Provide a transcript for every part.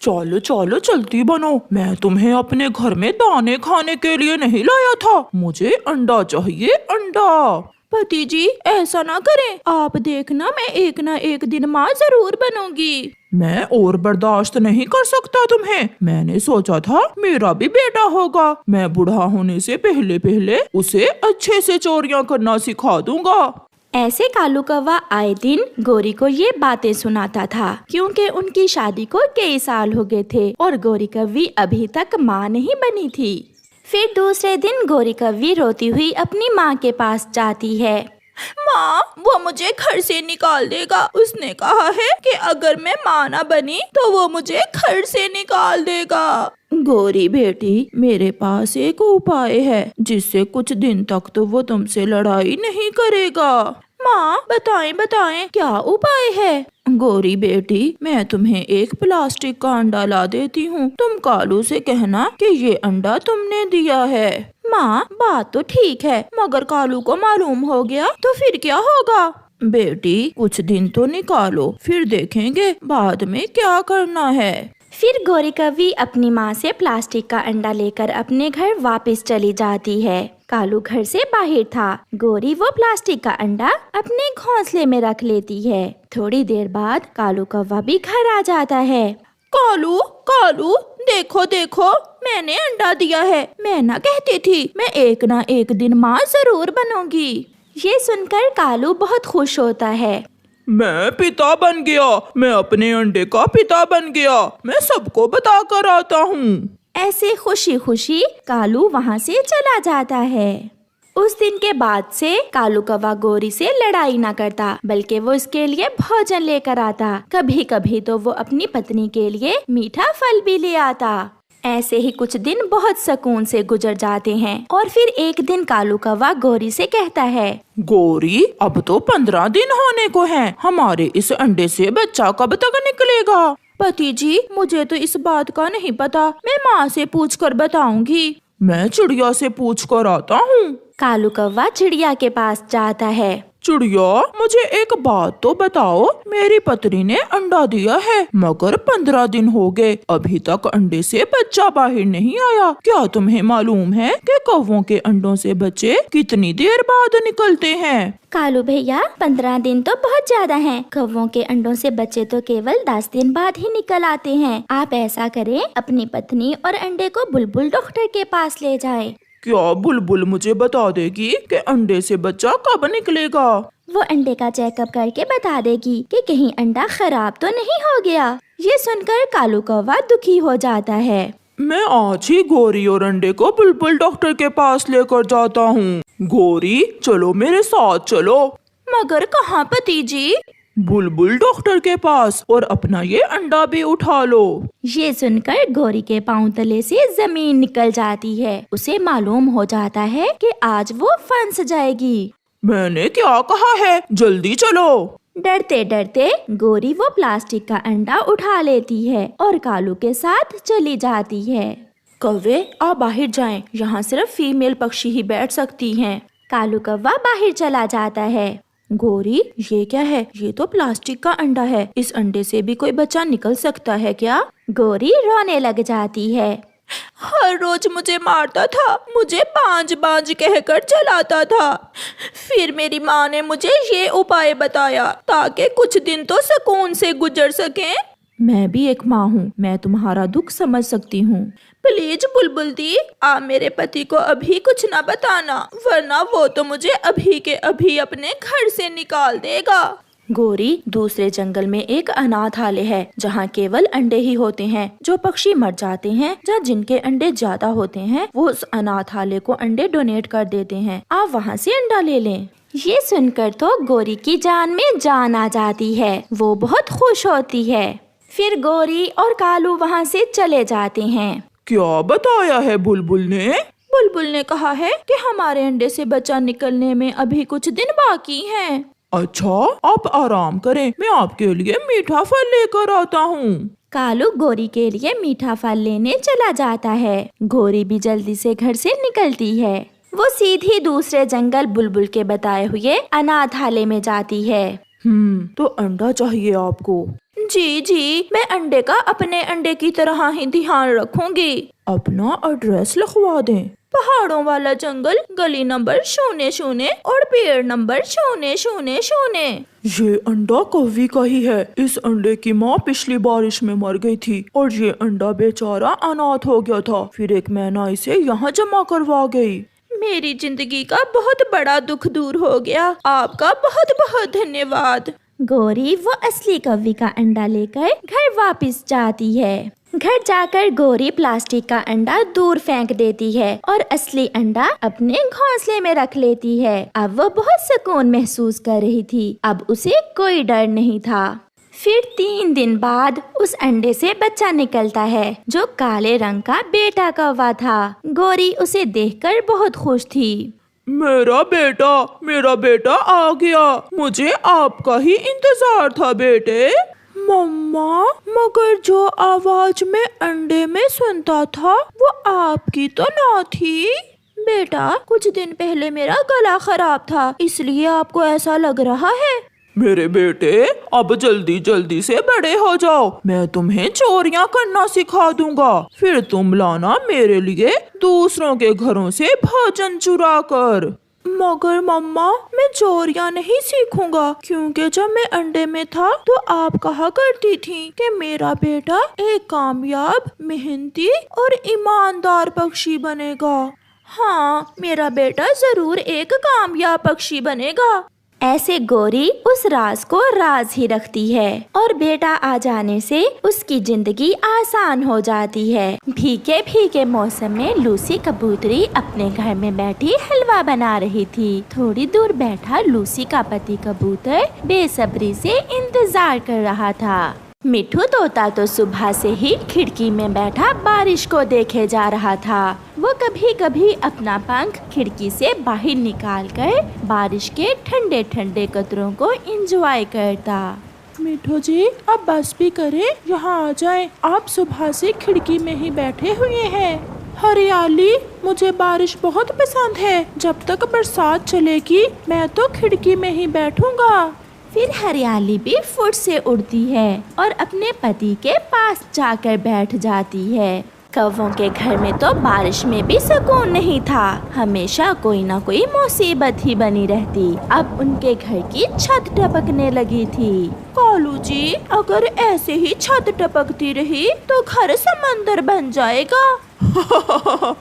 चलो चलो जल्दी बनो, मैं तुम्हें अपने घर में दाने खाने के लिए नहीं लाया था, मुझे अंडा चाहिए, अंडा। पति जी ऐसा ना करें, आप देखना मैं एक ना एक दिन माँ जरूर बनूंगी। मैं और बर्दाश्त नहीं कर सकता तुम्हें। मैंने सोचा था मेरा भी बेटा होगा, मैं बूढ़ा होने से पहले पहले उसे अच्छे से चोरियां करना सिखा दूंगा। ऐसे कालू कौवा आए दिन गोरी को ये बातें सुनाता था, क्योंकि उनकी शादी को कई साल हो गए थे और गोरी कौवी अभी तक माँ नहीं बनी थी। फिर दूसरे दिन गोरी कौवी रोती हुई अपनी माँ के पास जाती है। माँ, वो मुझे घर से निकाल देगा। उसने कहा है कि अगर मैं माँ ना बनी तो वो मुझे घर से निकाल देगा। गोरी बेटी, मेरे पास एक उपाय है जिससे कुछ दिन तक तो वो तुमसे लड़ाई नहीं करेगा। माँ बताएं बताएं, क्या उपाय है? गोरी बेटी, मैं तुम्हें एक प्लास्टिक का अंडा ला देती हूँ, तुम कालू से कहना कि ये अंडा तुमने दिया है। माँ बात तो ठीक है, मगर कालू को मालूम हो गया तो फिर क्या होगा? बेटी कुछ दिन तो निकालो, फिर देखेंगे बाद में क्या करना है। फिर गोरी कौवी अपनी माँ से प्लास्टिक का अंडा लेकर अपने घर वापस चली जाती है। कालू घर से बाहर था। गोरी वो प्लास्टिक का अंडा अपने घोंसले में रख लेती है। थोड़ी देर बाद कालू कौवा भी घर आ जाता है। कालू कालू, देखो देखो, मैंने अंडा दिया है। मैं ना कहती थी मैं एक ना एक दिन माँ जरूर बनूंगी। ये सुनकर कालू बहुत खुश होता है। मैं पिता बन गया, मैं अपने अंडे का पिता बन गया, मैं सबको बता कर आता हूँ। ऐसे खुशी खुशी कालू वहाँ से चला जाता है। उस दिन के बाद से कालू कौवा गोरी से लड़ाई ना करता, बल्कि वो इसके लिए भोजन लेकर आता। कभी कभी तो वो अपनी पत्नी के लिए मीठा फल भी ले आता। ऐसे ही कुछ दिन बहुत सुकून से गुजर जाते हैं और फिर एक दिन कालू कौवा गोरी से कहता है, गोरी, अब तो 15 दिन होने को हैं, हमारे इस अंडे से बच्चा कब तक निकलेगा? पति जी मुझे तो इस बात का नहीं पता, मैं माँ से पूछकर बताऊंगी। मैं चिड़िया से पूछ कर आता हूँ। कालू कौवा चिड़िया के पास जाता है। चिड़िया, मुझे एक बात तो बताओ, मेरी पत्नी ने अंडा दिया है मगर 15 दिन हो गए, अभी तक अंडे से बच्चा बाहर नहीं आया। क्या तुम्हें मालूम है कि कौवों के अंडों से बच्चे कितनी देर बाद निकलते हैं? कालू भैया, 15 दिन तो बहुत ज्यादा हैं। कौवों के अंडों से बच्चे तो केवल 10 दिन बाद ही निकल आते हैं। आप ऐसा करें, अपनी पत्नी और अंडे को बुलबुल डॉक्टर के पास ले जाएं। क्या बुलबुल मुझे बता देगी कि अंडे से बच्चा कब निकलेगा? वो अंडे का चेकअप करके बता देगी कि कहीं अंडा खराब तो नहीं हो गया। ये सुनकर कालू कौवा दुखी हो जाता है। मैं आज ही गोरी और अंडे को बुलबुल डॉक्टर के पास लेकर जाता हूँ। गोरी, चलो मेरे साथ चलो। मगर कहाँ पति जी? बुलबुल डॉक्टर के पास, और अपना ये अंडा भी उठा लो। ये सुनकर गोरी के पांव तले से जमीन निकल जाती है। उसे मालूम हो जाता है कि आज वो फंस जाएगी। मैंने क्या कहा है, जल्दी चलो। डरते डरते गोरी वो प्लास्टिक का अंडा उठा लेती है और कालू के साथ चली जाती है। कौवे आप बाहर जाएं, यहाँ सिर्फ फीमेल पक्षी ही बैठ सकती हैं। कालू कौवा बाहर चला जाता है। गोरी, ये क्या है? ये तो प्लास्टिक का अंडा है, इस अंडे से भी कोई बच्चा निकल सकता है क्या? गोरी रोने लग जाती है। हर रोज मुझे मारता था, मुझे बांझ बांझ कहकर चलाता था। फिर मेरी माँ ने मुझे ये उपाय बताया ताकि कुछ दिन तो सुकून से गुजर सकें। मैं भी एक माँ हूँ, मैं तुम्हारा दुख समझ सकती हूँ। प्लीज बुलबुल दी, आप मेरे पति को अभी कुछ न बताना, वरना वो तो मुझे अभी के अभी अपने घर से निकाल देगा। गोरी, दूसरे जंगल में एक अनाथालय है जहाँ केवल अंडे ही होते हैं। जो पक्षी मर जाते हैं या जिनके अंडे ज्यादा होते हैं वो उस अनाथालय को अंडे डोनेट कर देते हैं। आप वहाँ से अंडा ले लें। ये सुनकर तो गोरी की जान में जान आ जाती है। वो बहुत खुश होती है। फिर गोरी और कालू वहाँ से चले जाते हैं। क्या बताया है बुलबुल ने? बुलबुल ने कहा है कि हमारे अंडे से बच्चा निकलने में अभी कुछ दिन बाकी हैं। अच्छा, आप आराम करें, मैं आपके लिए मीठा फल लेकर आता हूँ। कालू गोरी के लिए मीठा फल लेने चला जाता है। गोरी भी जल्दी से घर से निकलती है। वो सीधी दूसरे जंगल बुलबुल के बताए हुए अनाथालय में जाती है। तो अंडा चाहिए आपको? जी जी, मैं अंडे का अपने अंडे की तरह ही ध्यान रखूंगी। अपना एड्रेस लिखवा दें। पहाड़ों वाला जंगल, गली नंबर 00 और पेड़ नंबर 000। ये अंडा कौवी का ही है। इस अंडे की माँ पिछली बारिश में मर गई थी और ये अंडा बेचारा अनाथ हो गया था। फिर एक मैना इसे यहाँ जमा करवा गई। मेरी जिंदगी का बहुत बड़ा दुख दूर हो गया। आपका बहुत बहुत धन्यवाद। गौरी वो असली कौवी का अंडा लेकर घर वापस जाती है। घर जाकर गौरी प्लास्टिक का अंडा दूर फेंक देती है और असली अंडा अपने घोंसले में रख लेती है। अब वो बहुत सुकून महसूस कर रही थी। अब उसे कोई डर नहीं था। फिर 3 दिन बाद उस अंडे से बच्चा निकलता है जो काले रंग का बेटा कौवा था। गौरी उसे देखकर बहुत खुश थी। मेरा बेटा आ गया। मुझे आपका ही इंतजार था बेटे। मम्मा, मगर जो आवाज मैं अंडे में सुनता था वो आपकी तो ना थी। बेटा, कुछ दिन पहले मेरा गला खराब था, इसलिए आपको ऐसा लग रहा है। मेरे बेटे, अब जल्दी जल्दी से बड़े हो जाओ। मैं तुम्हें चोरियां करना सिखा दूंगा। फिर तुम लाना मेरे लिए दूसरों के घरों से भोजन चुरा कर। मगर मम्मा, मैं चोरियां नहीं सीखूंगा, क्योंकि जब मैं अंडे में था तो आप कहा करती थी कि मेरा बेटा एक कामयाब, मेहनती और ईमानदार पक्षी बनेगा। हाँ, मेरा बेटा जरूर एक कामयाब पक्षी बनेगा। ऐसे गौरी उस राज को राज ही रखती है और बेटा आ जाने से उसकी जिंदगी आसान हो जाती है। भीगे भीगे मौसम में लूसी कबूतरी अपने घर में बैठी हलवा बना रही थी। थोड़ी दूर बैठा लूसी का पति कबूतर बेसब्री से इंतजार कर रहा था। मिठू तोता तो सुबह से ही खिड़की में बैठा बारिश को देखे जा रहा था। वो कभी कभी अपना पंख खिड़की से बाहर निकालकर बारिश के ठंडे ठंडे कतरों को एंजॉय करता। मिठू जी, अब बस भी करें, यहाँ आ जाएं। आप सुबह से खिड़की में ही बैठे हुए हैं। हरियाली, मुझे बारिश बहुत पसंद है। जब तक बरसात चलेगी मैं तो खिड़की में ही बैठूंगा। फिर हरियाली भी फुट से उड़ती है और अपने पति के पास जाकर बैठ जाती है। कौवों के घर में तो बारिश में भी सुकून नहीं था। हमेशा कोई ना कोई मुसीबत ही बनी रहती। अब उनके घर की छत टपकने लगी थी। कालू जी, अगर ऐसे ही छत टपकती रही तो घर समंदर बन जाएगा।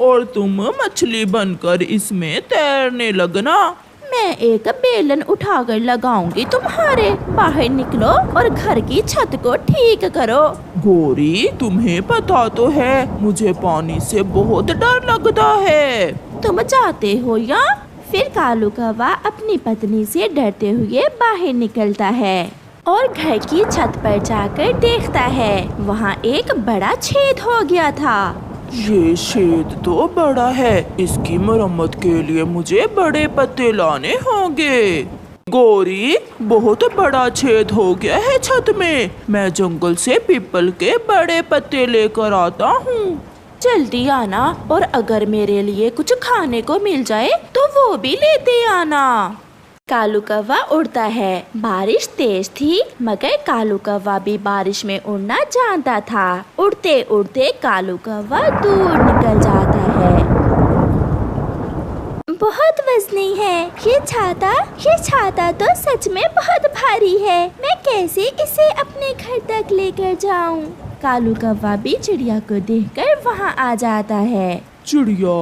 और तुम मछली बनकर इसमें तैरने लगना। मैं एक बेलन उठाकर लगाऊंगी तुम्हारे। बाहर निकलो और घर की छत को ठीक करो। गौरी, तुम्हें पता तो है मुझे पानी से बहुत डर लगता है। तुम जाते हो या? फिर कालू कौवा अपनी पत्नी से डरते हुए बाहर निकलता है और घर की छत पर जाकर देखता है। वहाँ एक बड़ा छेद हो गया था। ये छेद तो बड़ा है। इसकी मरम्मत के लिए मुझे बड़े पत्ते लाने होंगे। गौरी, बहुत बड़ा छेद हो गया है छत में। मैं जंगल से पीपल के बड़े पत्ते लेकर आता हूँ। जल्दी आना और अगर मेरे लिए कुछ खाने को मिल जाए तो वो भी लेते आना। कालू कौवा उड़ता है। बारिश तेज थी मगर कालू कौवा भी बारिश में उड़ना जानता था। उड़ते उड़ते कालू कौवा दूर निकल जाता है। बहुत वजनी है ये छाता तो सच में बहुत भारी है। मैं कैसे इसे अपने घर तक लेकर जाऊं? कालू कौवा भी चिड़िया को देखकर वहाँ आ जाता है। चिड़िया,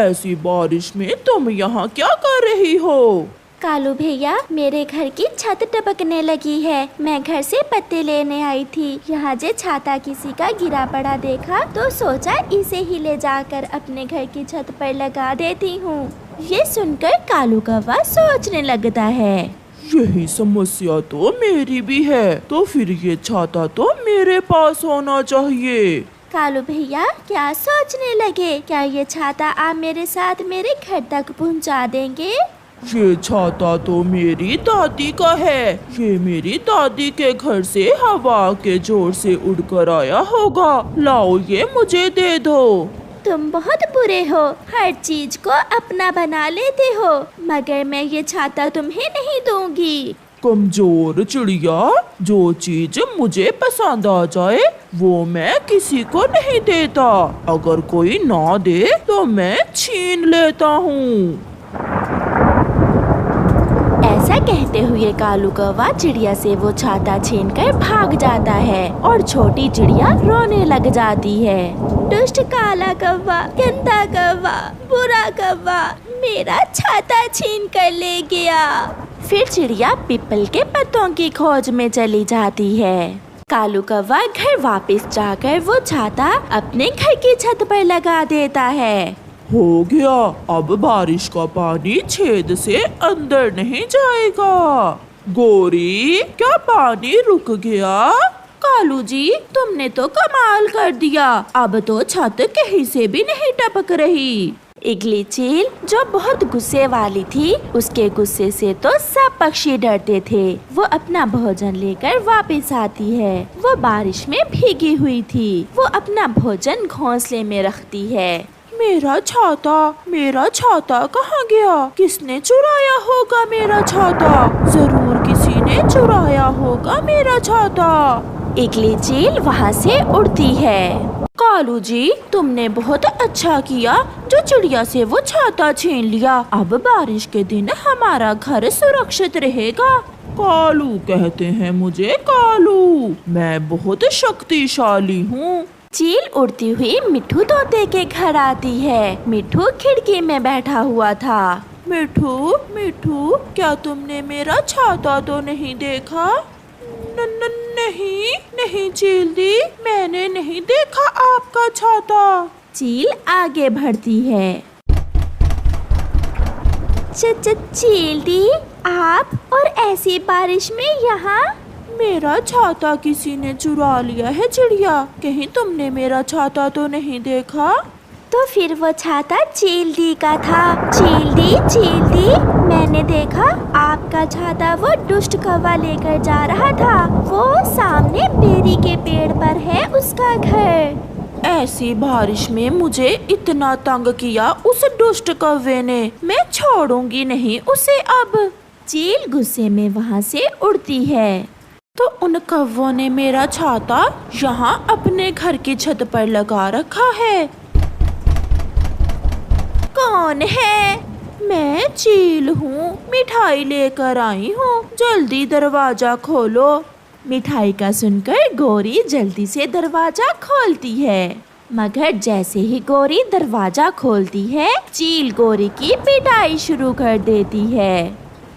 ऐसी बारिश में तुम यहाँ क्या कर रही हो? कालू भैया, मेरे घर की छत टपकने लगी है। मैं घर से पत्ते लेने आई थी। यहाँ जे छाता किसी का गिरा पड़ा देखा तो सोचा इसे ही ले जाकर अपने घर की छत पर लगा देती हूँ। ये सुनकर कालू कौवा सोचने लगता है, यही समस्या तो मेरी भी है। तो फिर ये छाता तो मेरे पास होना चाहिए। कालू भैया क्या सोचने लगे? क्या ये छाता आप मेरे साथ मेरे घर तक पहुँचा देंगे? ये छाता तो मेरी दादी का है। ये मेरी दादी के घर से हवा के जोर से उड़कर आया होगा। लाओ, ये मुझे दे दो। तुम बहुत बुरे हो, हर चीज को अपना बना लेते हो, मगर मैं ये छाता तुम्हें नहीं दूंगी। कमजोर चिड़िया, जो चीज मुझे पसंद आ जाए वो मैं किसी को नहीं देता। अगर कोई ना दे तो मैं छीन लेता हूँ। ऐसा कहते हुए कालू कौवा चिड़िया से वो छाता छीनकर भाग जाता है और छोटी चिड़िया रोने लग जाती है। दुष्ट काला कौवा, गंदा कौवा, बुरा कौवा, मेरा छाता छीन कर ले गया। फिर चिड़िया पीपल के पत्तों की खोज में चली जाती है। कालू कौवा घर वापस जाकर वो छाता अपने घर की छत पर लगा देता है। हो गया, अब बारिश का पानी छेद से अंदर नहीं जाएगा। गोरी, क्या पानी रुक गया? कालू जी, तुमने तो कमाल कर दिया, अब तो छत कहीं से भी नहीं टपक रही। इगली चील, जो बहुत गुस्से वाली थी, उसके गुस्से से तो सब पक्षी डरते थे। वो अपना भोजन लेकर वापस आती है। वो बारिश में भीगी हुई थी। वो अपना भोजन घोंसले में रखती है। मेरा छाता कहाँ गया? किसने चुराया होगा मेरा छाता? जरूर किसी ने चुराया होगा मेरा छाता। इगली चील वहाँ से उड़ती है। कालू जी, तुमने बहुत अच्छा किया जो चिड़िया से वो छाता छीन लिया। अब बारिश के दिन हमारा घर सुरक्षित रहेगा। कालू कहते हैं मुझे कालू, मैं बहुत शक्तिशाली हूँ। चील उड़ती हुई मिट्ठू तोते के घर आती है। मिट्ठू खिड़की में बैठा हुआ था। मिट्ठू, क्या तुमने मेरा छाता तो नहीं देखा? नहीं चील दी, मैंने नहीं देखा आपका छाता। चील आगे बढ़ती है। चील दी, आप और ऐसी बारिश में यहाँ? मेरा छाता किसी ने चुरा लिया है चिड़िया, कहीं तुमने मेरा छाता तो नहीं देखा? तो फिर वो छाता चील दी का था। चील दी, मैंने देखा आपका छाता वो दुष्ट कौवा लेकर जा रहा था। वो सामने बेरी के पेड़ पर है उसका घर। ऐसी बारिश में मुझे इतना तंग किया उस दुष्ट कौवे ने, मैं छोड़ूंगी नहीं उसे अब। चील गुस्से में वहाँ से उड़ती है। तो उन कौवों ने मेरा छाता यहाँ अपने घर की छत पर लगा रखा है। कौन है? मैं चील हूँ, मिठाई लेकर आई हूँ, जल्दी दरवाजा खोलो। मिठाई का सुनकर गोरी जल्दी से दरवाजा खोलती है, मगर जैसे ही गोरी दरवाजा खोलती है, चील गोरी की पिटाई शुरू कर देती है।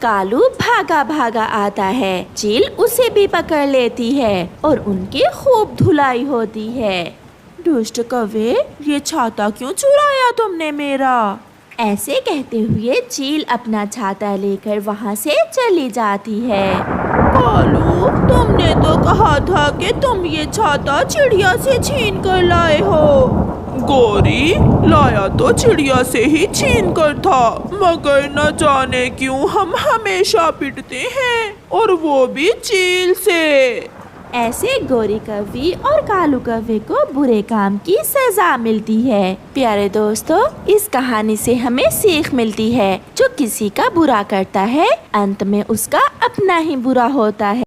कालू भागा भागा आता है। चील उसे भी पकड़ लेती है और उनकी खूब धुलाई होती है। दुष्ट कौवे, ये छाता क्यों चुराया तुमने मेरा? ऐसे कहते हुए चील अपना छाता लेकर वहाँ से चली जाती है। कालू, तुमने तो कहा था कि तुम ये छाता चिड़िया से छीन कर लाए हो। गोरी, लाया तो चिड़िया से ही छीन कर था, मगर न जाने क्यों हम हमेशा पिटते हैं, और वो भी चील से। ऐसे गोरी कौवी और कालू कौवे को बुरे काम की सजा मिलती है। प्यारे दोस्तों, इस कहानी से हमें सीख मिलती है, जो किसी का बुरा करता है अंत में उसका अपना ही बुरा होता है।